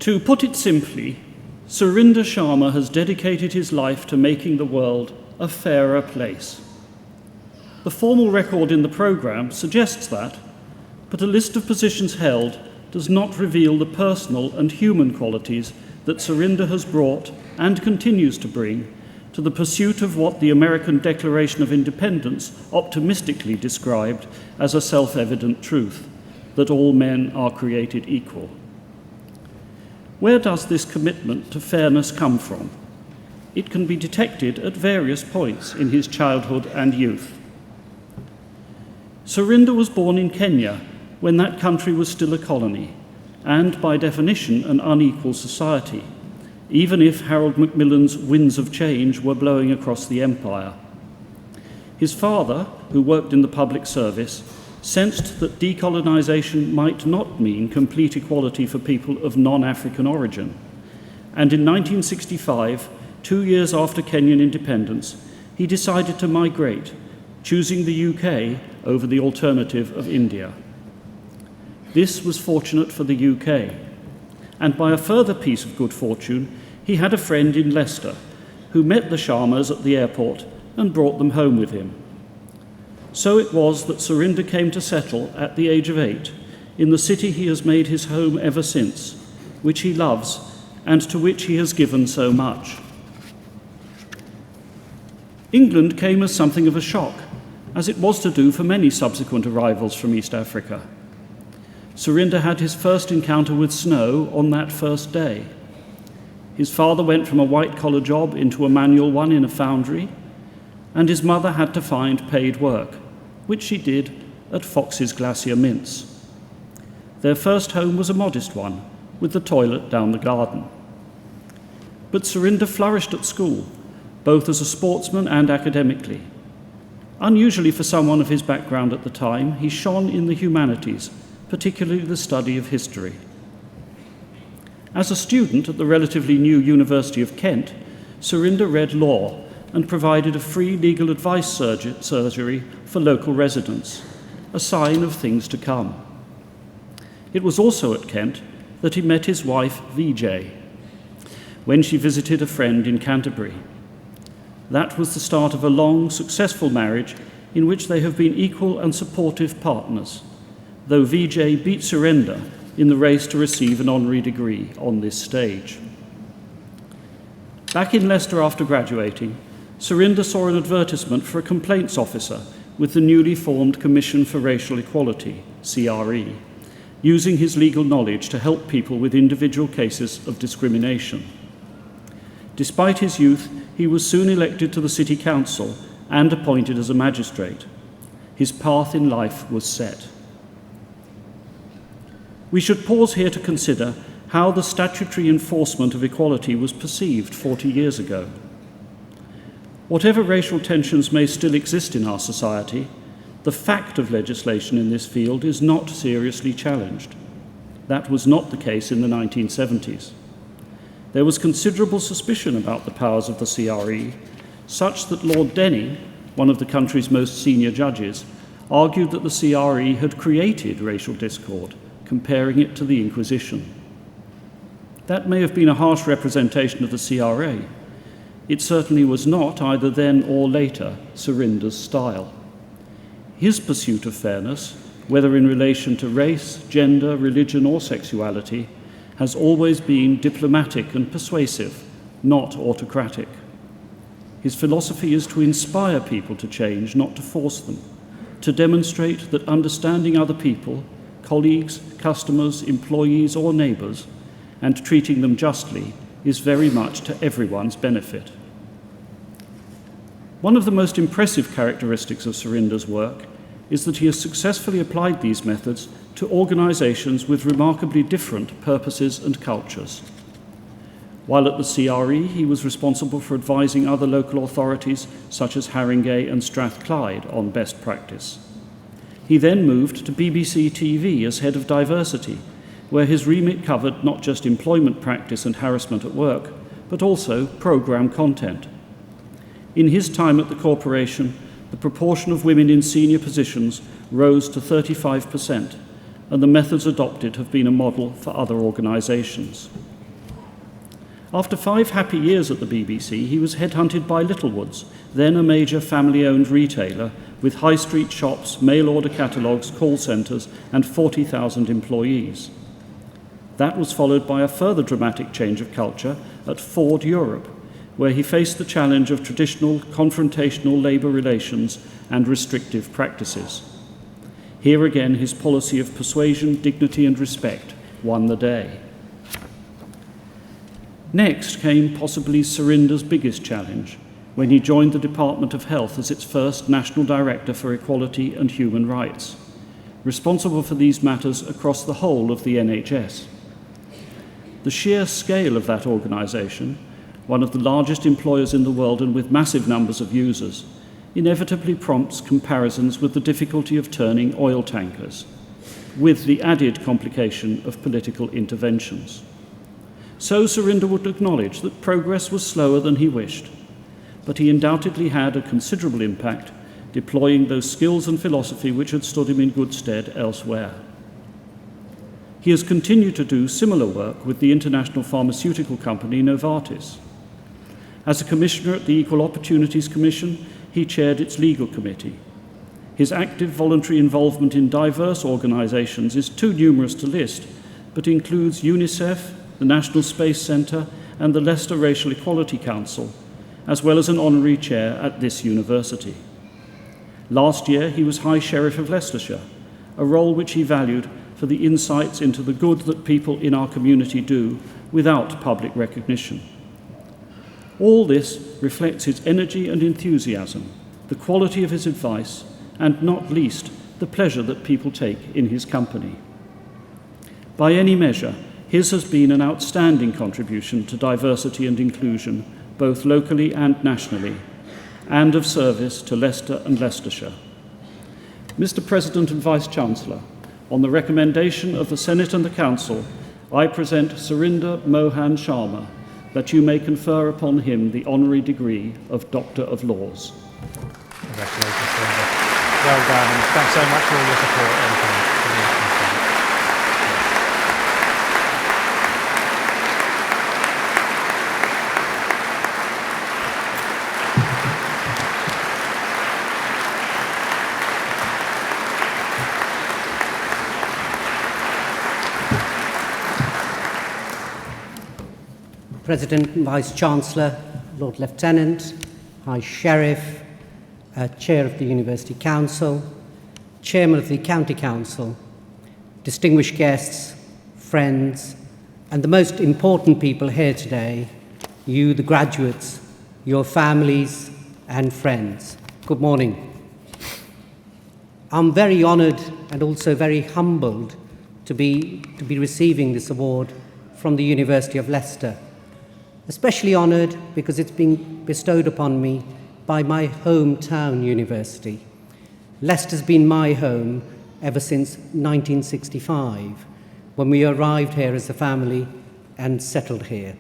To put it simply, Surinder Sharma has dedicated his life to making the world a fairer place. The formal record in the programme suggests that, but a list of positions held does not reveal the personal and human qualities that Surinder has brought and continues to bring to the pursuit of what the American Declaration of Independence optimistically described as a self-evident truth, that all men are created equal. Where does this commitment to fairness come from? It can be detected at various points in his childhood and youth. Surinder was born in Kenya when that country was still a colony, and by definition an unequal society, even if Harold Macmillan's winds of change were blowing across the empire. His father, who worked in the public service, sensed that decolonisation might not mean complete equality for people of non-African origin, and in 1965, 2 years after Kenyan independence, he decided to migrate, choosing the UK over the alternative of India. This was fortunate for the UK, and by a further piece of good fortune, he had a friend in Leicester who met the Sharmas at the airport and brought them home with him. So it was that Surinder came to settle at the age of 8 in the city he has made his home ever since, which he loves and to which he has given so much. England came as something of a shock, as it was to do for many subsequent arrivals from East Africa. Surinder had his first encounter with snow on that first day. His father went from a white-collar job into a manual one in a foundry, and his mother had to find paid work, which she did at Fox's Glacier Mints. Their first home was a modest one, with the toilet down the garden. But Surinder flourished at school, both as a sportsman and academically. Unusually for someone of his background at the time, he shone in the humanities, particularly the study of history. As a student at the relatively new University of Kent, Surinder read law and provided a free legal advice surgery for local residents, a sign of things to come. It was also at Kent that he met his wife, VJ, when she visited a friend in Canterbury. That was the start of a long, successful marriage in which they have been equal and supportive partners, though VJ beat Surinder in the race to receive an honorary degree on this stage. Back in Leicester after graduating, Surinder saw an advertisement for a complaints officer with the newly formed Commission for Racial Equality, CRE, using his legal knowledge to help people with individual cases of discrimination. Despite his youth, he was soon elected to the City Council and appointed as a magistrate. His path in life was set. We should pause here to consider how the statutory enforcement of equality was perceived 40 years ago. Whatever racial tensions may still exist in our society, the fact of legislation in this field is not seriously challenged. That was not the case in the 1970s. There was considerable suspicion about the powers of the CRE, such that Lord Denning, one of the country's most senior judges, argued that the CRE had created racial discord, comparing it to the Inquisition. That may have been a harsh representation of the CRA. It certainly was not, either then or later, Surinder's style. His pursuit of fairness, whether in relation to race, gender, religion, or sexuality, has always been diplomatic and persuasive, not autocratic. His philosophy is to inspire people to change, not to force them, to demonstrate that understanding other people, colleagues, customers, employees, or neighbours, and treating them justly is very much to everyone's benefit. One of the most impressive characteristics of Surinder's work is that he has successfully applied these methods to organisations with remarkably different purposes and cultures. While at the CRE, he was responsible for advising other local authorities, such as Haringey and Strathclyde, on best practice. He then moved to BBC TV as head of diversity, where his remit covered not just employment practice and harassment at work, but also programme content. In his time at the corporation, the proportion of women in senior positions rose to 35%, and the methods adopted have been a model for other organisations. After 5 happy years at the BBC, he was headhunted by Littlewoods, then a major family-owned retailer with high street shops, mail-order catalogues, call centres and 40,000 employees. That was followed by a further dramatic change of culture at Ford Europe, where he faced the challenge of traditional confrontational labour relations and restrictive practices. Here again, his policy of persuasion, dignity and respect won the day. Next came possibly Surinder's biggest challenge, when he joined the Department of Health as its first National Director for Equality and Human Rights, responsible for these matters across the whole of the NHS. The sheer scale of that organisation, one of the largest employers in the world and with massive numbers of users, inevitably prompts comparisons with the difficulty of turning oil tankers, with the added complication of political interventions. So Surinder would acknowledge that progress was slower than he wished, but he undoubtedly had a considerable impact, deploying those skills and philosophy which had stood him in good stead elsewhere. He has continued to do similar work with the international pharmaceutical company Novartis. As a commissioner at the Equal Opportunities Commission, he chaired its legal committee. His active voluntary involvement in diverse organisations is too numerous to list, but includes UNICEF, the National Space Centre and the Leicester Racial Equality Council, as well as an honorary chair at this university. Last year, he was High Sheriff of Leicestershire, a role which he valued for the insights into the good that people in our community do without public recognition. All this reflects his energy and enthusiasm, the quality of his advice, and not least, the pleasure that people take in his company. By any measure, his has been an outstanding contribution to diversity and inclusion, both locally and nationally, and of service to Leicester and Leicestershire. Mr. President and Vice-Chancellor, on the recommendation of the Senate and the Council, I present Surinder Mohan Sharma, that you may confer upon him the Honorary Degree of Doctor of Laws. Congratulations, Surinder. Well done, and thanks so much for all your support. President and Vice-Chancellor, Lord Lieutenant, High Sheriff, Chair of the University Council, Chairman of the County Council, distinguished guests, friends, and the most important people here today, you, the graduates, your families and friends. Good morning. I'm very honoured and also very humbled to be receiving this award from the University of Leicester. Especially honoured because it's been bestowed upon me by my hometown university. Leicester's been my home ever since 1965, when we arrived here as a family and settled here.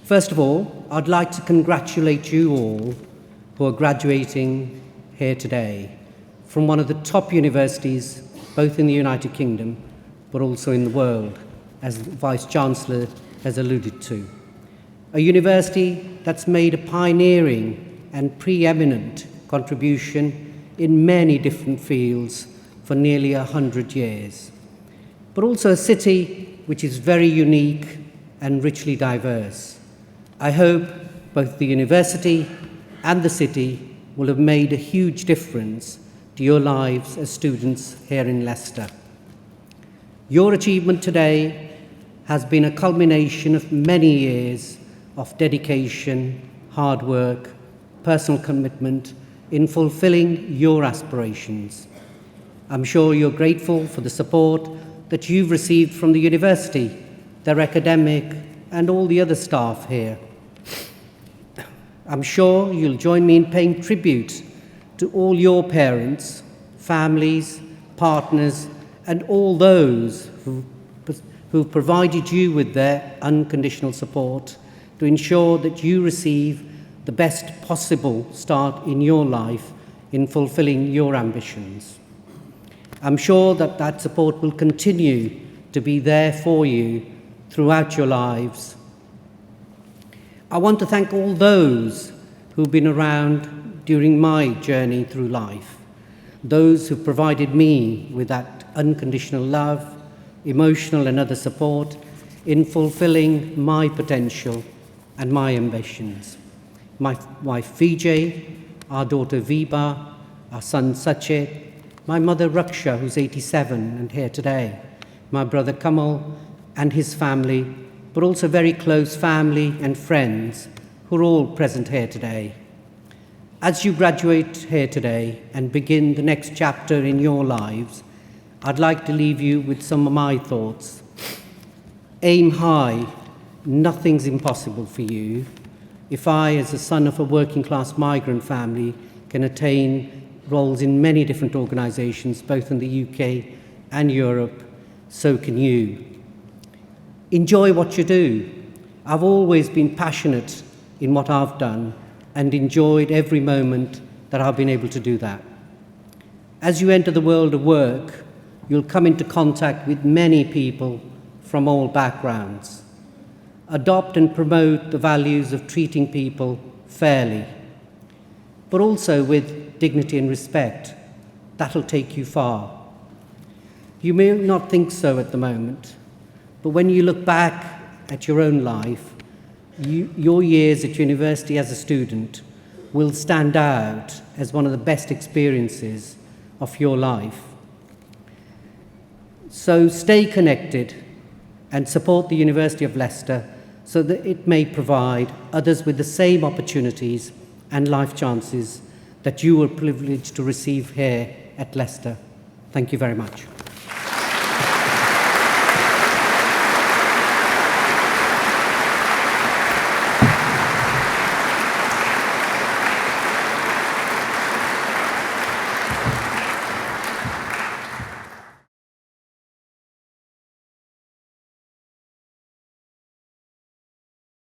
First of all, I'd like to congratulate you all who are graduating here today from one of the top universities, both in the United Kingdom, but also in the world, as the Vice-Chancellor has alluded to. A university that's made a pioneering and preeminent contribution in many different fields for nearly 100 years, but also a city which is very unique and richly diverse. I hope both the university and the city will have made a huge difference to your lives as students here in Leicester. Your achievement today has been a culmination of many years of dedication, hard work, personal commitment in fulfilling your aspirations. I'm sure you're grateful for the support that you've received from the university, their academic, and all the other staff here. I'm sure you'll join me in paying tribute to all your parents, families, partners, and all those who've provided you with their unconditional support to ensure that you receive the best possible start in your life in fulfilling your ambitions. I'm sure that that support will continue to be there for you throughout your lives, I want to thank all those who've been around during my journey through life, those who provided me with that unconditional love, emotional and other support in fulfilling my potential and my ambitions. My wife Vijay, our daughter Viba, our son Sachet, my mother Raksha, who's 87 and here today, my brother Kamal and his family, but also very close family and friends who are all present here today. As you graduate here today and begin the next chapter in your lives, I'd like to leave you with some of my thoughts. Aim high, nothing's impossible for you. If I, as a son of a working class migrant family, can attain roles in many different organisations, both in the UK and Europe, so can you. Enjoy what you do. I've always been passionate in what I've done and enjoyed every moment that I've been able to do that. As you enter the world of work, you'll come into contact with many people from all backgrounds. Adopt and promote the values of treating people fairly, but also with dignity and respect. That'll take you far. You may not think so at the moment, but when you look back at your own life, your years at university as a student will stand out as one of the best experiences of your life. So stay connected and support the University of Leicester so that it may provide others with the same opportunities and life chances that you were privileged to receive here at Leicester. Thank you very much.